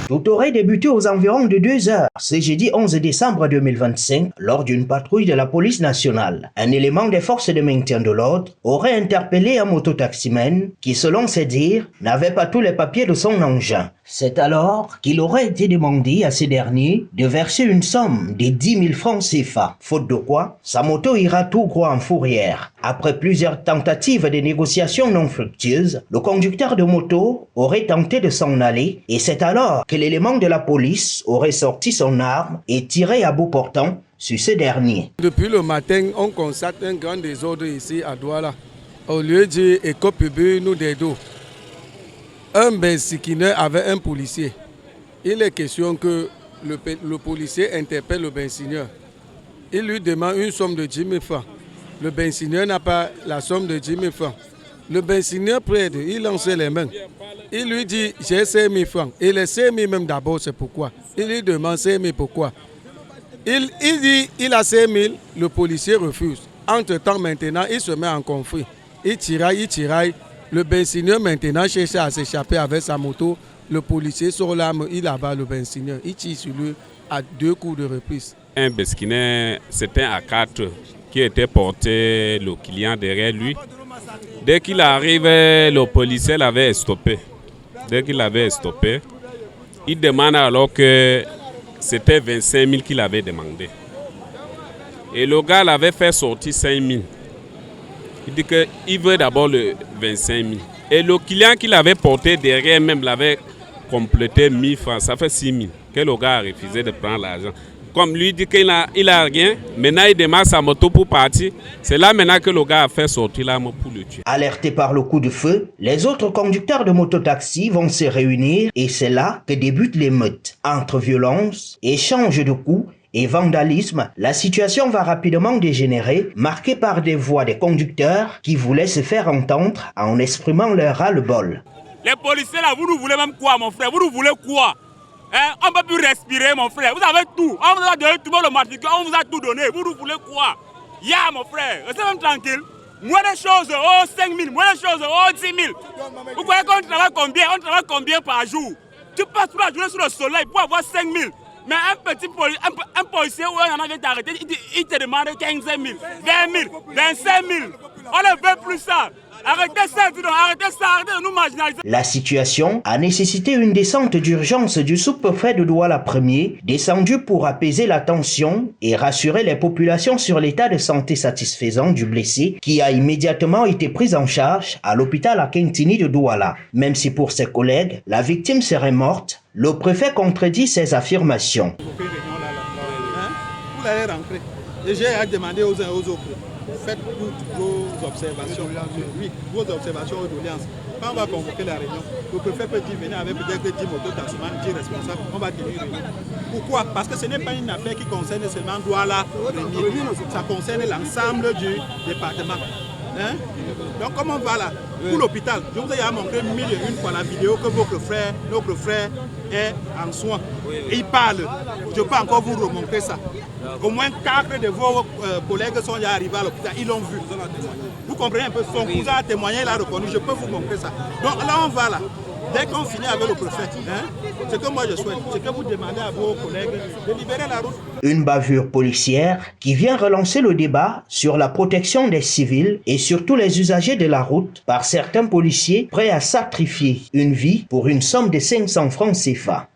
Tout aurait débuté aux environs de 2 heures, ce jeudi 11 décembre 2025, lors d'une patrouille de la police nationale. Un élément des forces de maintien de l'ordre aurait interpellé un mototaximène qui, selon ses dires, n'avait pas tous les papiers de son engin. C'est alors qu'il aurait été demandé à ces derniers de verser une somme de 10 000 francs CFA, faute de quoi sa moto ira tout droit en fourrière. Après plusieurs tentatives de négociations non fructueuses, le conducteur de moto aurait tenté de s'en aller et c'est alors que l'élément de la police aurait sorti son arme et tiré à bout portant sur ce dernier. Depuis le matin, on constate un grand désordre ici à Douala. Au lieu de éco-public, nous dédons. Un bensikineur avec un policier. Il est question que le policier interpelle le bensineur. Il lui demande une somme de 10 000 francs. Le bensineur n'a pas la somme de 10 000 francs. Le bensineur prête, il lance les mains. Il lui dit, j'ai 5 000 francs. Et les 5 000 même d'abord, c'est pourquoi. Il lui demande 5 000 pourquoi. Il dit, il a 5 000, le policier refuse. Entre-temps, maintenant, il se met en conflit. Il tiraille. Le bensineur maintenant cherche à s'échapper avec sa moto. Le policier sort l'arme, il abat le bensineur. Il tire sur lui à 2 coups de reprise. Un bensineur, c'était un A4 qui était porté le client derrière lui. Dès qu'il arrive, le policier l'avait stoppé. Dès qu'il l'avait stoppé, il demande alors que c'était 25 000 qu'il avait demandé. Et le gars l'avait fait sortir 5 000. Il dit qu'il veut d'abord le 25 000. Et le client qu'il avait porté derrière même l'avait complété 1 000 francs. Ça fait 6 000. Que le gars a refusé de prendre l'argent. Comme lui dit qu'il n'a rien, maintenant il démarre sa moto pour partir. C'est là maintenant que le gars a fait sortir l'arme pour le tuer. Alertés par le coup de feu, les autres conducteurs de mototaxi vont se réunir et c'est là que débute l'émeute. Entre violence, échange de coups et vandalisme, la situation va rapidement dégénérer, marquée par des voix des conducteurs qui voulaient se faire entendre en exprimant leur ras-le-bol. Les policiers là, vous nous voulez même quoi mon frère? Vous nous voulez quoi? Hein? On ne peut plus respirer mon frère, vous avez tout. On vous a donné tout le matricule, on vous a tout donné. Vous nous voulez quoi? Mon frère, restez même tranquille. Moins de choses, 5 000, moins de choses, 10 000. Vous croyez qu'on travaille combien? On travaille combien par jour? Tu passes toute la journée sur le soleil pour avoir 5 000. Mais un policier où il en a vient t'arrêter, il te demande 15 000, 20 000, 25 000. On ne veut plus ça. Arrêtez ça, arrêtez de nous marginaliser. La situation a nécessité une descente d'urgence du sous-préfet de Douala Ier, descendu pour apaiser la tension et rassurer les populations sur l'état de santé satisfaisant du blessé qui a immédiatement été pris en charge à l'hôpital Akintini de Douala. Même si pour ses collègues, la victime serait morte, le préfet contredit ses affirmations. Vous allez rentrer. Et j'ai demandé aux uns et aux autres. Faites toutes vos observations. Oui, vos observations aux doléances. Quand on va convoquer la réunion, le préfet peut dire venir avec peut-être 10 mototaximans, 10 responsables, on va tenir une réunion. Pourquoi? Parce que ce n'est pas une affaire qui concerne seulement Douala, ça concerne l'ensemble du département. Hein? Donc comment on va là? Pour l'hôpital, je vous ai montré 1001 fois la vidéo que notre frère est en soins. Et il parle. Je peux encore vous remontrer ça. Au moins 4 de vos collègues sont déjà arrivés à l'hôpital, ils l'ont vu. Vous comprenez un peu, son cousin a témoigné, il a reconnu, je peux vous montrer ça. Donc là on va là. Dès qu'on finit avec le préfet, ce que moi je souhaite, c'est que vous demandez à vos collègues de libérer la route. Une bavure policière qui vient relancer le débat sur la protection des civils et surtout les usagers de la route par certains policiers prêts à sacrifier une vie pour une somme de 500 francs CFA.